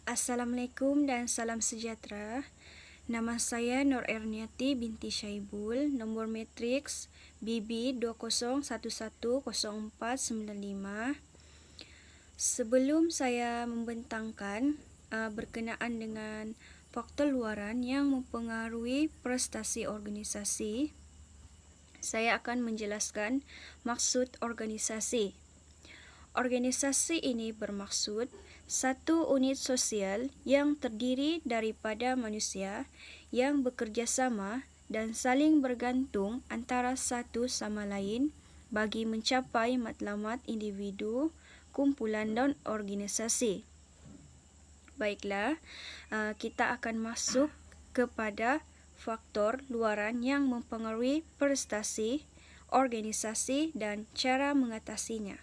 Assalamualaikum dan salam sejahtera. Nama saya Nur Erniati binti Syaibul, nombor matriks BB20110495. Sebelum saya membentangkan berkenaan dengan faktor luaran yang mempengaruhi prestasi organisasi, saya akan menjelaskan maksud organisasi. Organisasi ini bermaksud satu unit sosial yang terdiri daripada manusia yang bekerjasama dan saling bergantung antara satu sama lain bagi mencapai matlamat individu, kumpulan dan organisasi. Baiklah, kita akan masuk kepada faktor luaran yang mempengaruhi prestasi organisasi dan cara mengatasinya.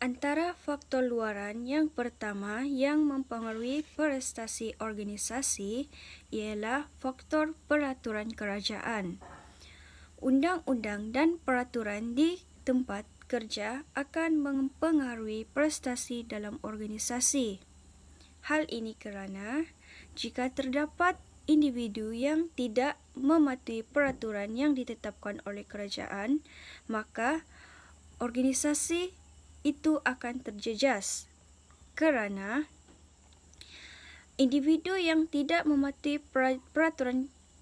Antara faktor luaran yang pertama yang mempengaruhi prestasi organisasi ialah faktor peraturan kerajaan. Undang-undang dan peraturan di tempat kerja akan mempengaruhi prestasi dalam organisasi. Hal ini kerana jika terdapat individu yang tidak mematuhi peraturan yang ditetapkan oleh kerajaan, maka organisasi itu akan terjejas kerana individu yang tidak mematuhi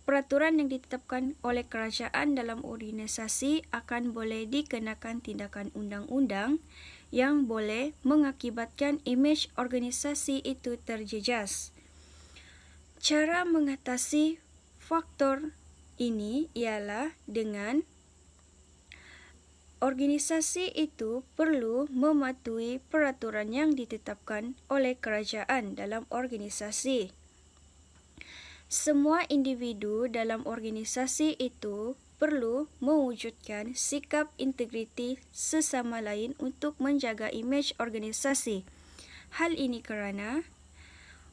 peraturan yang ditetapkan oleh kerajaan dalam organisasi akan boleh dikenakan tindakan undang-undang yang boleh mengakibatkan imej organisasi itu terjejas. Cara mengatasi faktor ini ialah dengan organisasi itu perlu mematuhi peraturan yang ditetapkan oleh kerajaan dalam organisasi. Semua individu dalam organisasi itu perlu mewujudkan sikap integriti sesama lain untuk menjaga imej organisasi. Hal ini kerana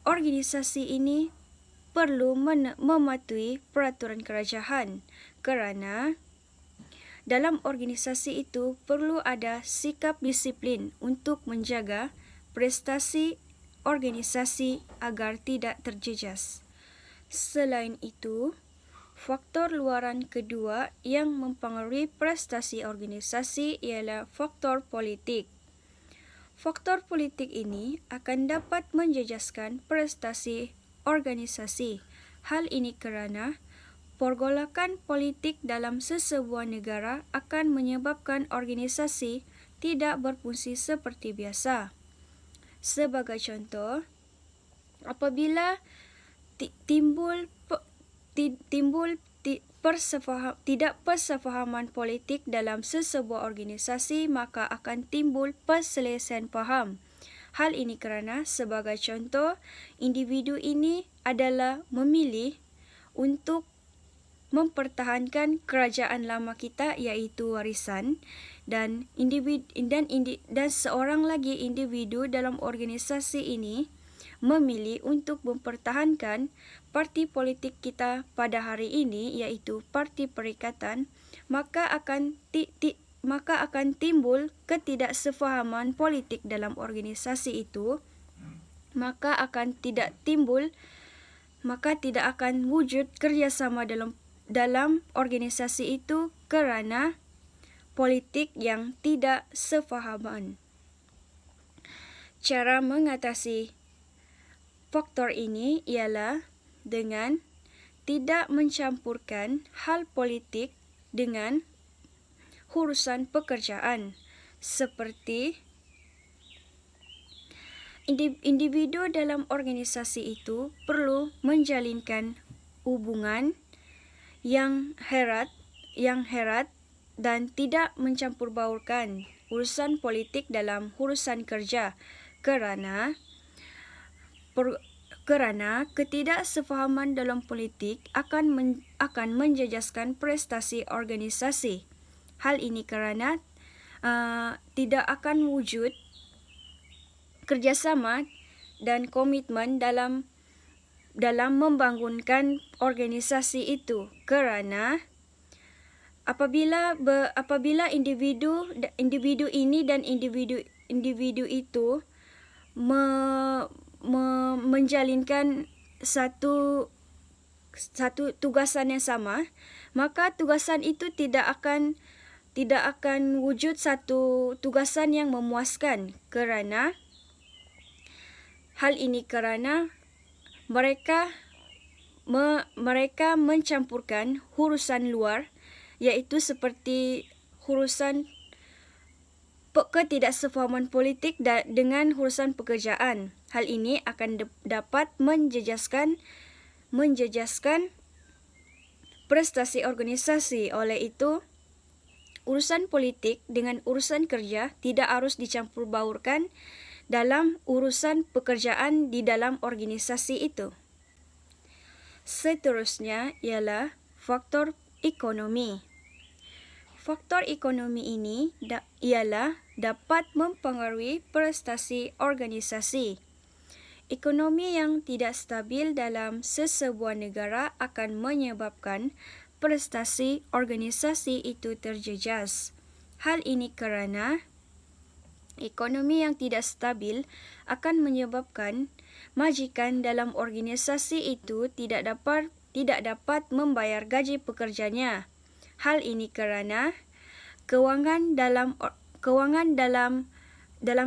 organisasi ini perlu mematuhi peraturan kerajaan kerana dalam organisasi itu perlu ada sikap disiplin untuk menjaga prestasi organisasi agar tidak terjejas. Selain itu, faktor luaran kedua yang mempengaruhi prestasi organisasi ialah faktor politik. Faktor politik ini akan dapat menjejaskan prestasi organisasi. Hal ini kerana pergolakan politik dalam sesebuah negara akan menyebabkan organisasi tidak berfungsi seperti biasa. Sebagai contoh, apabila tidak persefahaman politik dalam sesebuah organisasi, maka akan timbul perselisihan faham. Hal ini kerana sebagai contoh, individu ini adalah memilih untuk mempertahankan kerajaan lama kita iaitu warisan dan seorang lagi individu dalam organisasi ini memilih untuk mempertahankan parti politik kita pada hari ini iaitu Parti Perikatan, maka akan timbul ketidaksefahaman politik dalam organisasi itu, maka tidak akan wujud kerjasama dalam organisasi itu kerana politik yang tidak sefahaman. Cara mengatasi faktor ini ialah dengan tidak mencampurkan hal politik dengan urusan pekerjaan, seperti individu dalam organisasi itu perlu menjalinkan hubungan yang erat dan tidak mencampur baurkan urusan politik dalam urusan kerja kerana ketidaksefahaman dalam politik akan menjejaskan prestasi organisasi. Hal ini kerana tidak akan wujud kerjasama dan komitmen dalam membangunkan organisasi itu kerana apabila individu ini dan individu itu menjalinkan satu tugasan yang sama, maka tugasan itu tidak akan wujud satu tugasan yang memuaskan kerana mereka mencampurkan urusan luar, iaitu seperti urusan ketidaksefahaman politik dengan urusan pekerjaan. Hal ini akan dapat menjejaskan prestasi organisasi. Oleh itu, urusan politik dengan urusan kerja tidak harus dicampur baurkan dalam urusan pekerjaan di dalam organisasi itu. Seterusnya ialah faktor ekonomi. Faktor ekonomi ini ialah dapat mempengaruhi prestasi organisasi. Ekonomi yang tidak stabil dalam sesebuah negara akan menyebabkan prestasi organisasi itu terjejas. Hal ini kerana ekonomi yang tidak stabil akan menyebabkan majikan dalam organisasi itu tidak dapat membayar gaji pekerjanya. Hal ini kerana kewangan dalam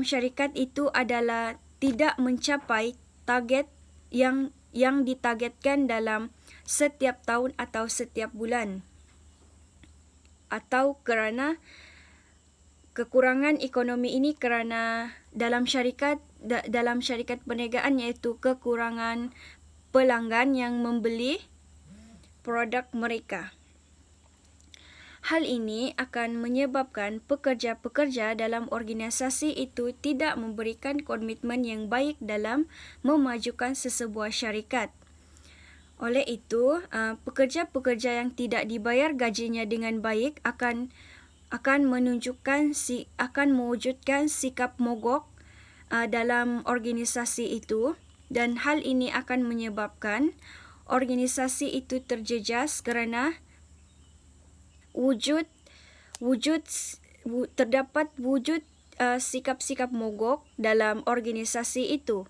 syarikat itu adalah tidak mencapai target yang ditargetkan dalam setiap tahun atau setiap bulan, atau kerana kekurangan ekonomi ini kerana dalam syarikat perniagaan, iaitu kekurangan pelanggan yang membeli produk mereka. Hal ini akan menyebabkan pekerja-pekerja dalam organisasi itu tidak memberikan komitmen yang baik dalam memajukan sesebuah syarikat. Oleh itu, pekerja-pekerja yang tidak dibayar gajinya dengan baik akan mewujudkan sikap mogok dalam organisasi itu, dan hal ini akan menyebabkan organisasi itu terjejas kerana terdapat wujud sikap-sikap mogok dalam organisasi itu.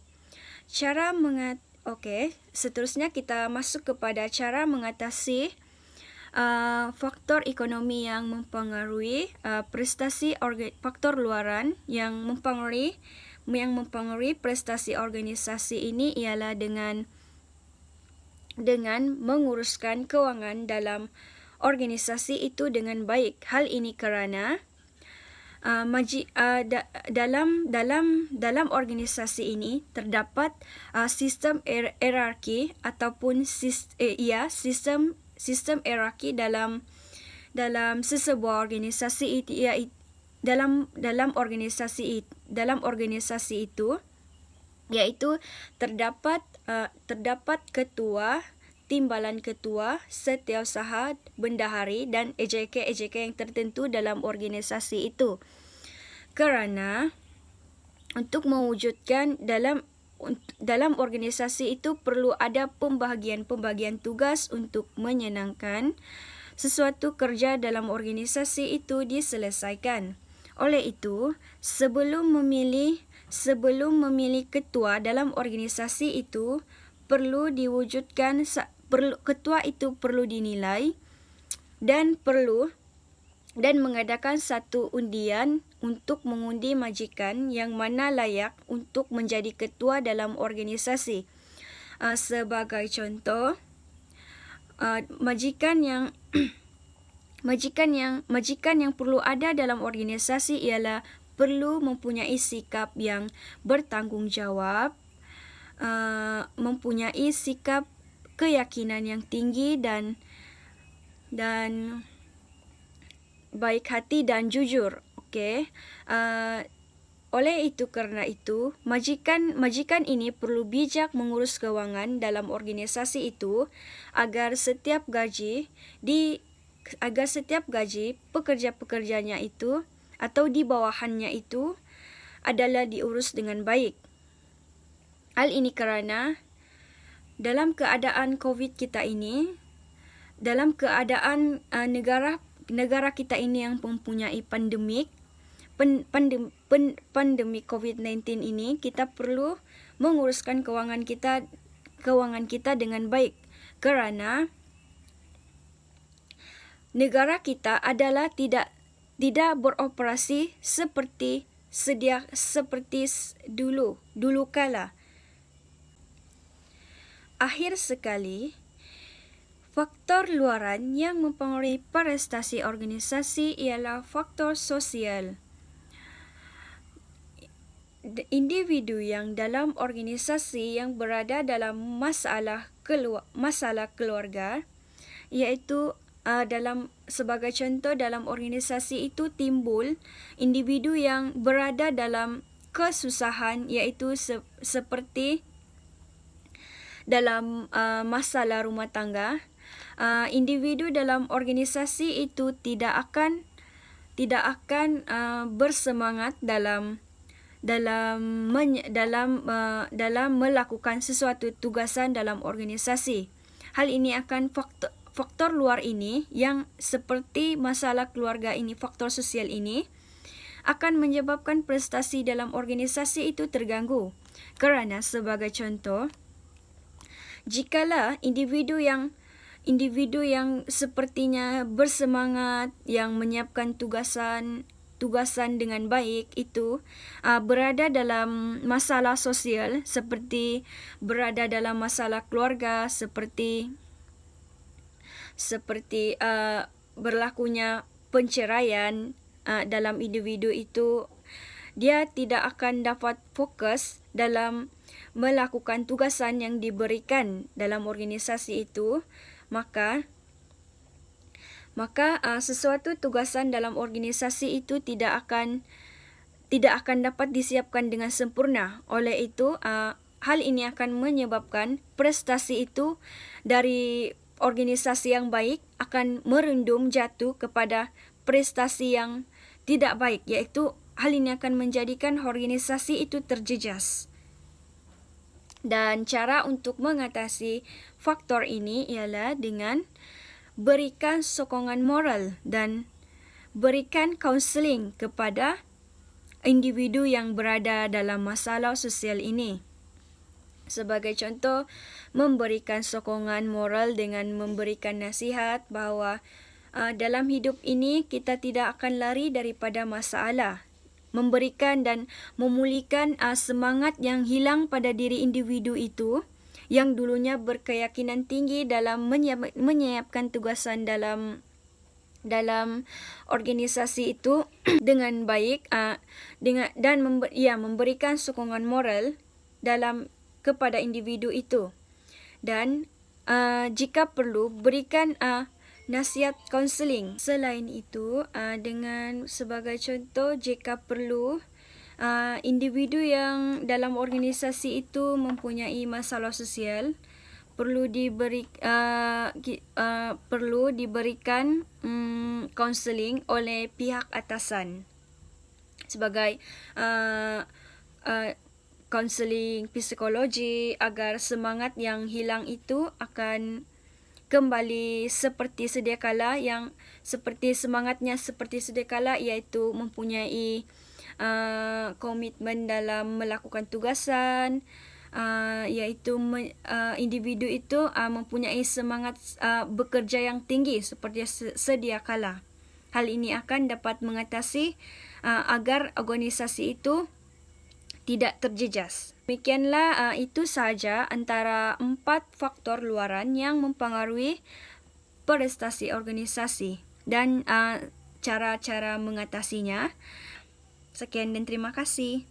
Seterusnya kita masuk kepada cara mengatasi faktor ekonomi yang mempengaruhi faktor luaran yang mempengaruhi prestasi organisasi ini ialah dengan menguruskan kewangan dalam organisasi itu dengan baik. Hal ini kerana dalam organisasi ini terdapat sistem hierarki ataupun sistem hierarki dalam sesebuah organisasi itu, dalam organisasi itu, iaitu terdapat ketua, timbalan ketua, setiausaha, bendahari dan EJK yang tertentu dalam organisasi itu. Kerana untuk mewujudkan dalam organisasi itu perlu ada pembahagian tugas untuk menyenangkan sesuatu kerja dalam organisasi itu diselesaikan. Oleh itu, sebelum memilih ketua dalam organisasi itu, ketua itu perlu dinilai dan mengadakan satu undian untuk mengundi majikan yang mana layak untuk menjadi ketua dalam organisasi. Sebagai contoh, majikan yang perlu ada dalam organisasi ialah perlu mempunyai sikap yang bertanggungjawab, mempunyai sikap keyakinan yang tinggi dan baik hati dan jujur. Oleh itu, kerana itu, majikan ini perlu bijak mengurus kewangan dalam organisasi itu agar setiap gaji pekerja-pekerjanya itu atau di bawahannya itu adalah diurus dengan baik. Hal ini kerana dalam keadaan COVID kita ini, dalam keadaan negara kita ini yang mempunyai pandemik pandemi COVID-19 ini, kita perlu menguruskan kewangan kita dengan baik, kerana negara kita adalah tidak beroperasi seperti dulu kala. Akhir sekali, faktor luaran yang mempengaruhi prestasi organisasi ialah faktor sosial. Individu yang dalam organisasi yang berada dalam masalah keluarga, iaitu sebagai contoh, dalam organisasi itu timbul individu yang berada dalam kesusahan, iaitu seperti dalam masalah rumah tangga. Individu dalam organisasi itu tidak akan bersemangat dalam melakukan sesuatu tugasan dalam organisasi. Hal ini akan faktor luar ini yang seperti masalah keluarga ini, faktor sosial ini akan menyebabkan prestasi dalam organisasi itu terganggu. Kerana sebagai contoh, jikalau individu yang sepertinya bersemangat, yang menyiapkan tugasan dengan baik itu berada dalam masalah sosial, seperti berada dalam masalah keluarga, seperti berlakunya penceraian dalam individu itu, dia tidak akan dapat fokus dalam melakukan tugasan yang diberikan dalam organisasi itu. Maka sesuatu tugasan dalam organisasi itu tidak akan dapat disiapkan dengan sempurna. Oleh itu, hal ini akan menyebabkan prestasi itu dari organisasi yang baik akan merundum jatuh kepada prestasi yang tidak baik, iaitu hal ini akan menjadikan organisasi itu terjejas. Dan cara untuk mengatasi faktor ini ialah dengan berikan sokongan moral dan berikan kaunseling kepada individu yang berada dalam masalah sosial ini. Sebagai contoh, memberikan sokongan moral dengan memberikan nasihat bahawa dalam hidup ini kita tidak akan lari daripada masalah. Memberikan dan memulihkan semangat yang hilang pada diri individu itu yang dulunya berkeyakinan tinggi dalam menyiapkan tugasan dalam organisasi itu dengan baik, dan memberikan sokongan moral kepada individu itu. Dan jika perlu, berikan nasihat kaunseling. Selain itu, dengan sebagai contoh, jika perlu, individu yang dalam organisasi itu mempunyai masalah sosial, perlu diberikan kaunseling oleh pihak atasan sebagai kaunseling psikologi, agar semangat yang hilang itu akan kembali seperti sedia kala, semangatnya seperti sedia kala, iaitu mempunyai komitmen dalam melakukan tugasan, iaitu individu itu mempunyai semangat bekerja yang tinggi seperti sedia kala. Hal ini akan dapat mengatasi agar organisasi itu tidak terjejas. Demikianlah, itu sahaja antara 4 faktor luaran yang mempengaruhi prestasi organisasi dan cara-cara mengatasinya. Sekian dan terima kasih.